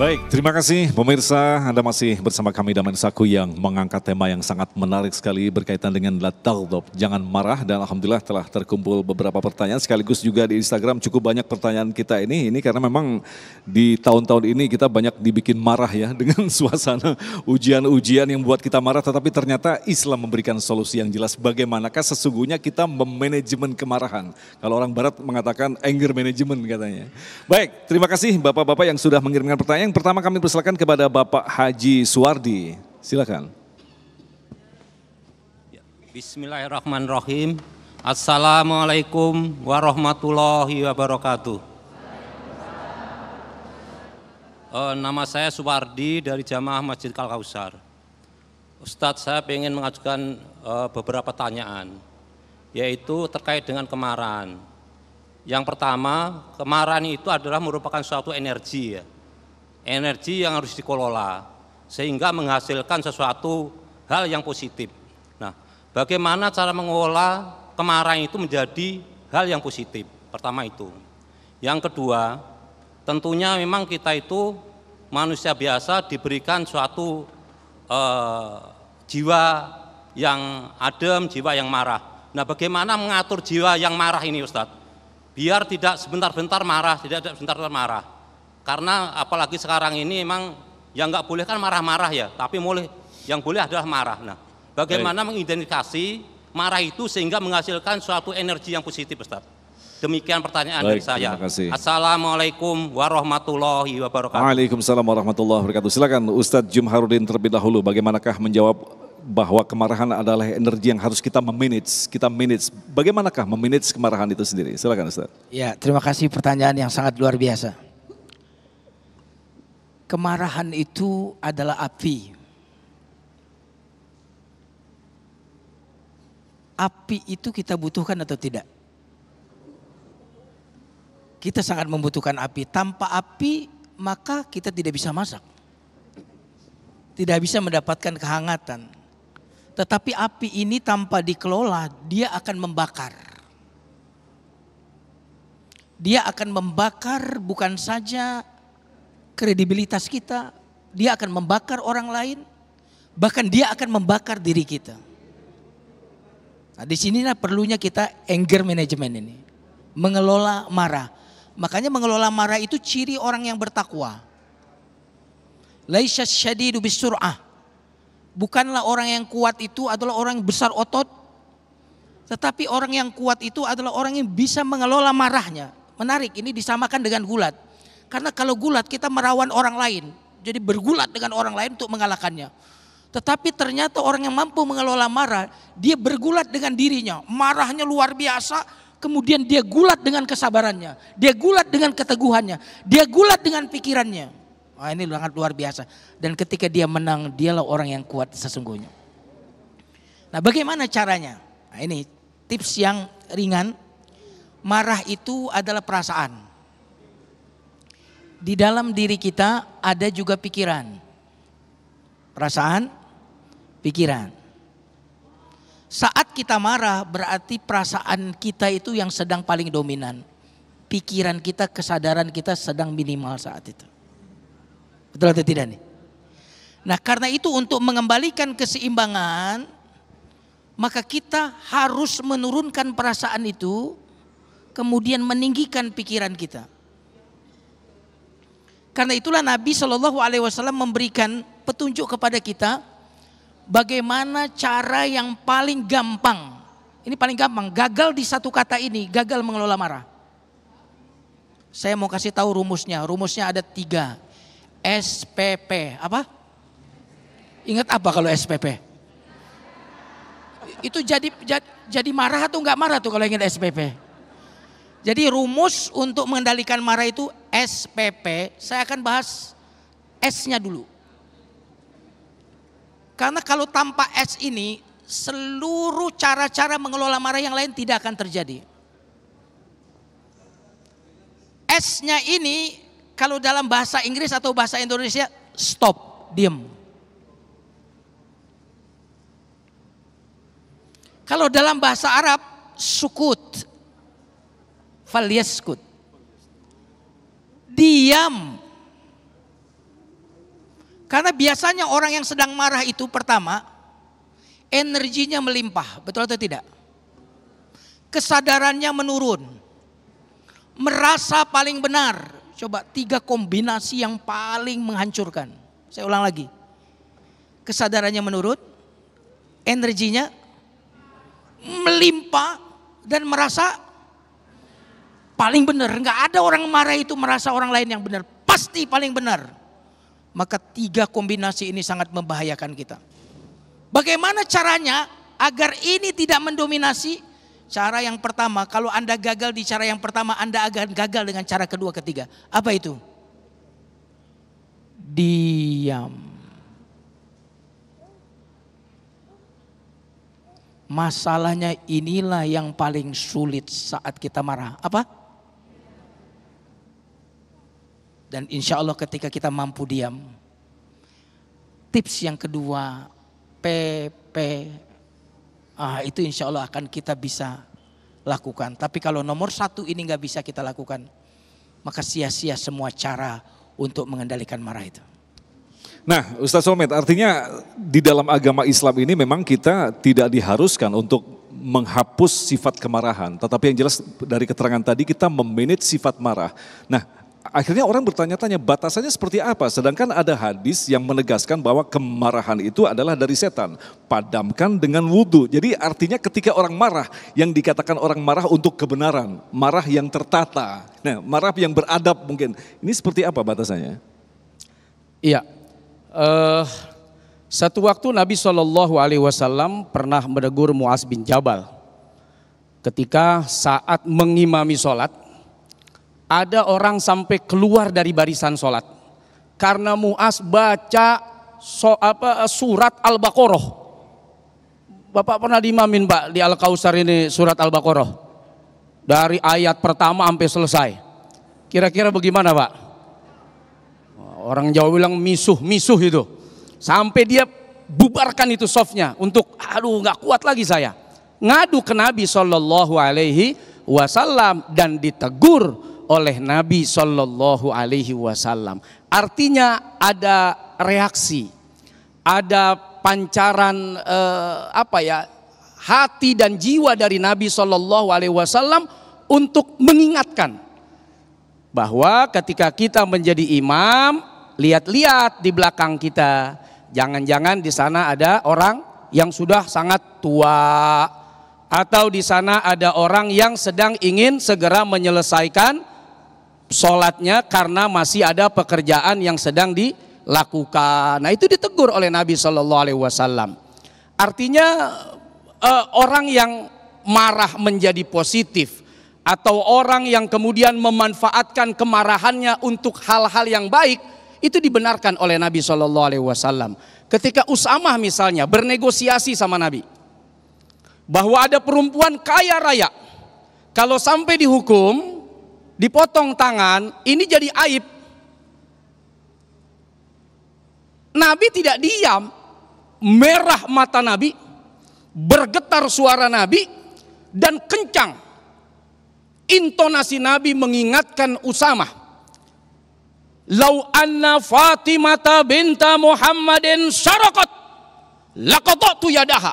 Baik, terima kasih pemirsa. Anda masih bersama kami Daman Saku yang mengangkat tema yang sangat menarik sekali berkaitan dengan la taghdab, jangan marah. Dan alhamdulillah telah terkumpul beberapa pertanyaan sekaligus juga di Instagram cukup banyak pertanyaan kita ini karena memang di tahun-tahun ini kita banyak dibikin marah ya dengan suasana ujian-ujian yang buat kita marah, tetapi ternyata Islam memberikan solusi yang jelas bagaimanakah sesungguhnya kita memanajemen kemarahan. Kalau orang barat mengatakan anger management katanya. Baik, terima kasih Bapak-bapak yang sudah mengirimkan pertanyaan. Yang pertama kami persilakan kepada Bapak Haji Suwardi. Silakan. Bismillahirrahmanirrahim. Assalamualaikum warahmatullahi wabarakatuh. Nama saya Suwardi dari Jamaah Masjid Al-Kausar. Ustadz, saya ingin mengajukan beberapa pertanyaan, yaitu terkait dengan kemarahan. Yang pertama, kemarahan itu adalah merupakan suatu energi ya. Energi yang harus dikelola sehingga menghasilkan sesuatu hal yang positif. Nah, bagaimana cara mengelola kemarahan itu menjadi hal yang positif? Pertama itu. Yang kedua, tentunya memang kita itu manusia biasa diberikan suatu jiwa yang adem, jiwa yang marah. Nah, bagaimana mengatur jiwa yang marah ini, Ustadz? Biar tidak sebentar-bentar marah, tidak sebentar-bentar marah. Karena apalagi sekarang ini memang yang nggak boleh kan marah-marah ya, tapi yang boleh adalah marah. Nah, bagaimana mengidentifikasi marah itu sehingga menghasilkan suatu energi yang positif, Ustaz? Demikian pertanyaan dari saya. Assalamualaikum warahmatullahi wabarakatuh. Waalaikumsalam warahmatullahi wabarakatuh. Silakan Ustadz Jumharudin terlebih dahulu. Bagaimanakah menjawab bahwa kemarahan adalah energi yang harus kita manage. Bagaimanakah memanage kemarahan itu sendiri? Silakan Ustadz. Ya, terima kasih pertanyaan yang sangat luar biasa. Kemarahan itu adalah api. Api itu kita butuhkan atau tidak? Kita sangat membutuhkan api. Tanpa api maka kita tidak bisa masak. Tidak bisa mendapatkan kehangatan. Tetapi api ini tanpa dikelola dia akan membakar. Dia akan membakar bukan saja kredibilitas kita, dia akan membakar orang lain, bahkan dia akan membakar diri kita. Nah, di sinilah perlunya kita anger management ini, mengelola marah. Makanya mengelola marah itu ciri orang yang bertakwa. Laisa syadidu bisur'ah. Bukanlah orang yang kuat itu adalah orang yang besar otot, tetapi orang yang kuat itu adalah orang yang bisa mengelola marahnya. Menarik, ini disamakan dengan gulat. Karena kalau gulat kita merawan orang lain, jadi bergulat dengan orang lain untuk mengalahkannya. Tetapi ternyata orang yang mampu mengelola marah, dia bergulat dengan dirinya, marahnya luar biasa, kemudian dia gulat dengan kesabarannya, dia gulat dengan keteguhannya, dia gulat dengan pikirannya. Wah, ini sangat luar biasa. Dan ketika dia menang, dialah orang yang kuat sesungguhnya. Nah, bagaimana caranya? Nah, ini tips yang ringan. Marah itu adalah perasaan. Di dalam diri kita ada juga pikiran. Perasaan, pikiran. Saat kita marah berarti perasaan kita itu yang sedang paling dominan. Pikiran kita, kesadaran kita sedang minimal saat itu. Betul atau tidak nih? Nah, karena itu untuk mengembalikan keseimbangan, maka kita harus menurunkan perasaan itu, kemudian meninggikan pikiran kita. Karena itulah Nabi SAW memberikan petunjuk kepada kita bagaimana cara yang paling gampang. Ini paling gampang, gagal di satu kata ini, gagal mengelola marah. Saya mau kasih tahu rumusnya. Rumusnya ada 3. SPP. Apa? Ingat apa kalau SPP? Itu jadi marah atau enggak marah tuh kalau ingat SPP? Jadi rumus untuk mengendalikan marah itu SPP, saya akan bahas S-nya dulu. Karena kalau tanpa S ini, seluruh cara-cara mengelola marah yang lain tidak akan terjadi. S-nya ini kalau dalam bahasa Inggris atau bahasa Indonesia, stop, diam. Kalau dalam bahasa Arab, sukut. Falyaskut. Diam. Karena biasanya orang yang sedang marah itu pertama, energinya melimpah, betul atau tidak? Kesadarannya menurun, merasa paling benar. Coba 3 kombinasi yang paling menghancurkan. Saya ulang lagi. Kesadarannya menurun, energinya melimpah, dan merasa paling benar. Enggak ada orang marah itu merasa orang lain yang benar, pasti paling benar. Maka 3 kombinasi ini sangat membahayakan kita. Bagaimana caranya agar ini tidak mendominasi? Cara yang pertama, kalau Anda gagal di cara yang pertama, Anda akan gagal dengan cara kedua, ketiga. Apa itu? Diam. Masalahnya inilah yang paling sulit saat kita marah. Apa? Dan insya Allah ketika kita mampu diam. Tips yang kedua, PP. Itu insya Allah akan kita bisa lakukan. Tapi kalau nomor 1 ini nggak bisa kita lakukan, maka sia-sia semua cara untuk mengendalikan marah itu. Nah, Ustaz Somad, artinya di dalam agama Islam ini memang kita tidak diharuskan untuk menghapus sifat kemarahan. Tetapi yang jelas dari keterangan tadi kita memanage sifat marah. Nah, akhirnya orang bertanya-tanya batasannya seperti apa? Sedangkan ada hadis yang menegaskan bahwa kemarahan itu adalah dari setan. Padamkan dengan wudhu. Jadi artinya ketika orang marah, yang dikatakan orang marah untuk kebenaran. Marah yang tertata. Nah, marah yang beradab mungkin. Ini seperti apa batasannya? Iya. Satu waktu Nabi SAW pernah menegur Muaz bin Jabal. Ketika saat mengimami sholat, ada orang sampai keluar dari barisan sholat karena Muaz baca surat Al-Baqarah. Bapak pernah diimamin Pak di Al-Kausar ini surat Al-Baqarah dari ayat pertama sampai selesai. Kira-kira bagaimana Pak? Orang Jawa bilang misuh itu. Sampai dia bubarkan itu softnya untuk nggak kuat lagi saya. Ngadu ke Nabi SAW dan ditegur oleh Nabi SAW. Artinya ada reaksi, ada pancaran hati dan jiwa dari Nabi SAW untuk mengingatkan bahwa ketika kita menjadi imam, lihat-lihat di belakang kita, jangan-jangan di sana ada orang yang sudah sangat tua, atau di sana ada orang yang sedang ingin segera menyelesaikan sholatnya karena masih ada pekerjaan yang sedang dilakukan. Nah, itu ditegur oleh Nabi SAW. Artinya orang yang marah menjadi positif, atau orang yang kemudian memanfaatkan kemarahannya untuk hal-hal yang baik, itu dibenarkan oleh Nabi SAW. Ketika Usamah misalnya bernegosiasi sama Nabi, bahwa ada perempuan kaya raya, kalau sampai dihukum, dipotong tangan, ini jadi aib. Nabi tidak diam, merah mata Nabi, bergetar suara Nabi, dan kencang intonasi Nabi mengingatkan Usamah. Lau anna Fatimata binta Muhammadin syarakat laqata'tu yadaha.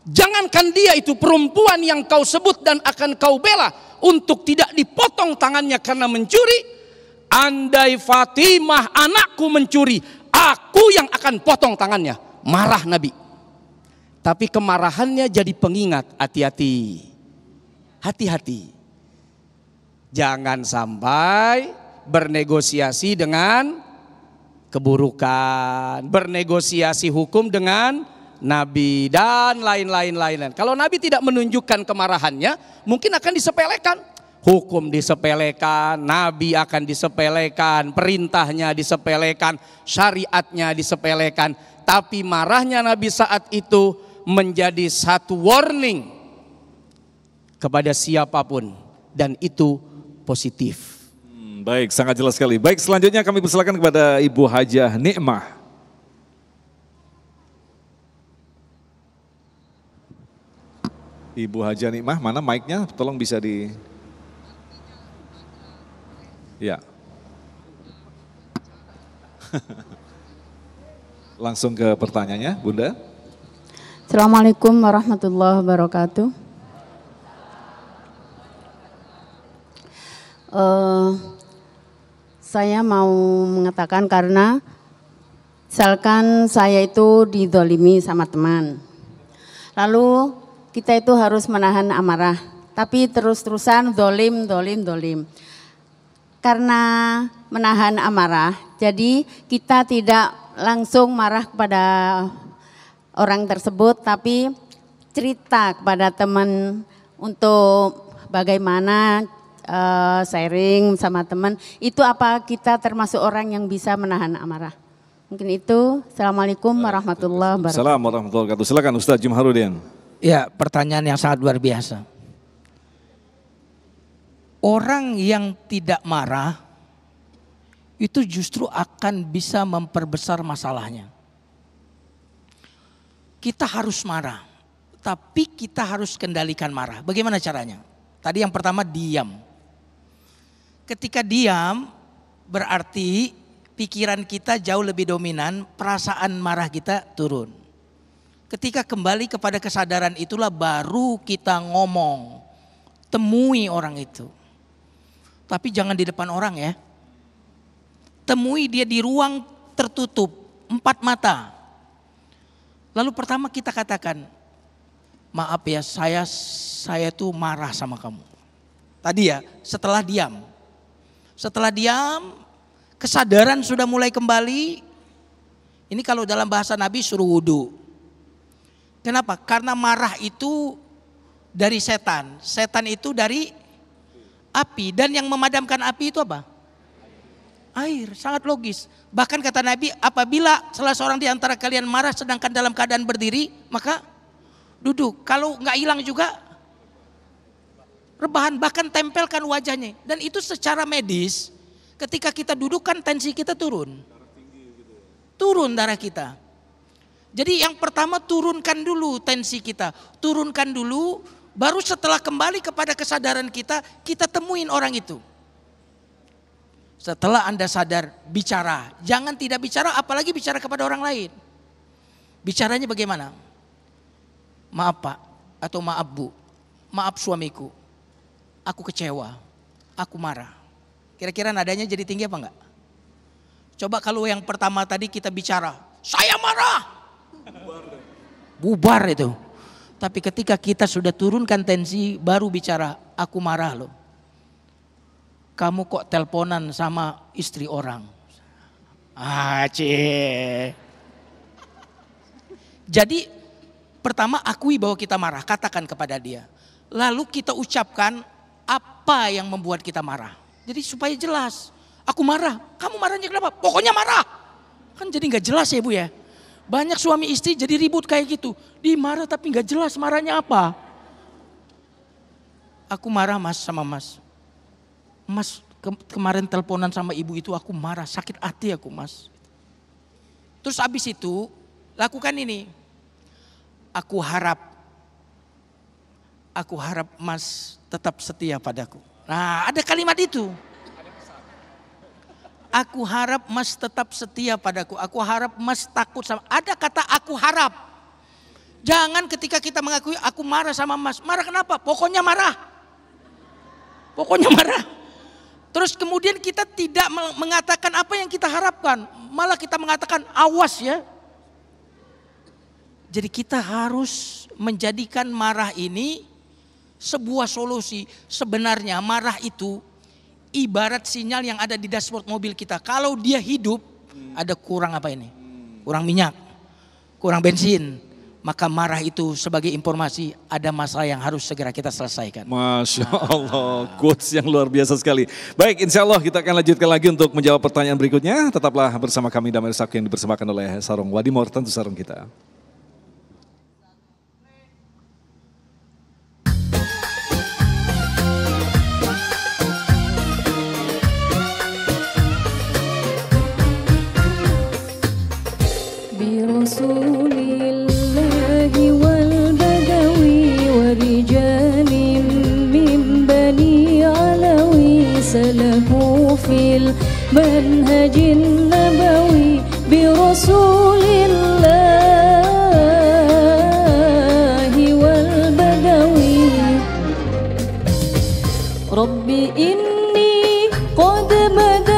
Jangankan dia itu perempuan yang kau sebut dan akan kau bela untuk tidak dipotong tangannya karena mencuri. Andai Fatimah anakku mencuri, aku yang akan potong tangannya. Marah Nabi. Tapi kemarahannya jadi pengingat, hati-hati. Hati-hati. Jangan sampai bernegosiasi dengan keburukan, bernegosiasi hukum dengan Nabi dan lain-lain. Kalau Nabi tidak menunjukkan kemarahannya, mungkin akan disepelekan. Hukum disepelekan, Nabi akan disepelekan, perintahnya disepelekan, syariatnya disepelekan. Tapi marahnya Nabi saat itu menjadi satu warning kepada siapapun, dan itu positif. Baik, sangat jelas sekali. Baik, selanjutnya kami persilakan kepada Ibu Hajah Nikmah. Ibu Hajah Nikmah, mana mic-nya? Tolong bisa di... Ya. langsung ke pertanyaannya, Bunda. Assalamualaikum warahmatullahi wabarakatuh. Saya mau mengatakan karena misalkan saya itu didolimi sama teman. Lalu kita itu harus menahan amarah. Tapi terus-terusan dolim. Karena menahan amarah, jadi kita tidak langsung marah kepada orang tersebut, tapi cerita kepada teman untuk bagaimana sharing sama teman. Itu apa kita termasuk orang yang bisa menahan amarah? Mungkin itu. Assalamualaikum warahmatullahi wabarakatuh. Assalamualaikum warahmatullahi wabarakatuh. Silakan Ustaz Jumharudin. Ya, pertanyaan yang sangat luar biasa. Orang yang tidak marah itu justru akan bisa memperbesar masalahnya. Kita harus marah, tapi kita harus kendalikan marah. Bagaimana caranya? Tadi yang pertama diam. Ketika diam berarti pikiran kita jauh lebih dominan, perasaan marah kita turun. Ketika kembali kepada kesadaran itulah baru kita ngomong, temui orang itu. Tapi jangan di depan orang ya. Temui dia di ruang tertutup, 4 mata. Lalu pertama kita katakan, maaf ya saya tuh marah sama kamu. Tadi ya, setelah diam. Setelah diam, kesadaran sudah mulai kembali. Ini kalau dalam bahasa Nabi suruh wudu. Kenapa? Karena marah itu dari setan. Setan itu dari api, dan yang memadamkan api itu apa? Air, sangat logis. Bahkan kata Nabi, apabila salah seorang di antara kalian marah sedangkan dalam keadaan berdiri, maka duduk. Kalau nggak hilang juga, rebahan, bahkan tempelkan wajahnya. Dan itu secara medis, ketika kita duduk kan tensi kita turun. Turun darah kita. Jadi yang pertama turunkan dulu tensi kita, turunkan dulu. Baru setelah kembali kepada kesadaran kita, kita temuin orang itu. Setelah Anda sadar, bicara. Jangan tidak bicara, apalagi bicara kepada orang lain. Bicaranya bagaimana? Maaf Pak, atau maaf Bu, maaf suamiku. Aku kecewa, aku marah. Kira-kira nadanya jadi tinggi apa enggak? Coba kalau yang pertama tadi kita bicara, saya marah. Bubar itu. Tapi ketika kita sudah turunkan tensi, baru bicara, aku marah loh. Kamu kok teleponan sama istri orang? Jadi pertama akui bahwa kita marah, katakan kepada dia. Lalu kita ucapkan apa yang membuat kita marah. Jadi supaya jelas, aku marah, kamu marahnya kenapa? Pokoknya marah. Kan jadi gak jelas ya Bu ya. Banyak suami istri jadi ribut kayak gitu. Dia marah tapi gak jelas marahnya apa. Aku marah Mas sama Mas. Mas kemarin teleponan sama ibu itu aku marah, sakit hati aku Mas. Terus habis itu lakukan ini. Aku harap Mas tetap setia padaku. Nah ada kalimat itu. Aku harap Mas tetap setia padaku. Aku harap Mas takut sama. Ada kata aku harap. Jangan ketika kita mengakui aku marah sama Mas. Marah kenapa? Pokoknya marah. Pokoknya marah. Terus kemudian kita tidak mengatakan apa yang kita harapkan. Malah kita mengatakan awas ya. Jadi kita harus menjadikan marah ini sebuah solusi. Sebenarnya marah itu ibarat sinyal yang ada di dashboard mobil kita. Kalau dia hidup, ada kurang apa ini? Kurang minyak, kurang bensin. Maka marah itu sebagai informasi ada masalah yang harus segera kita selesaikan. Masya Allah, quotes yang luar biasa sekali. Baik, insya Allah kita akan lanjutkan lagi untuk menjawab pertanyaan berikutnya. Tetaplah bersama kami Damai Saku yang dipersembahkan oleh Sarung Wadimor, tentu sarung kita. Rasulillahi wal badawi wa rijalin min bani alawi salahu fil manhajin nabawi bi Rasulillah قد بدا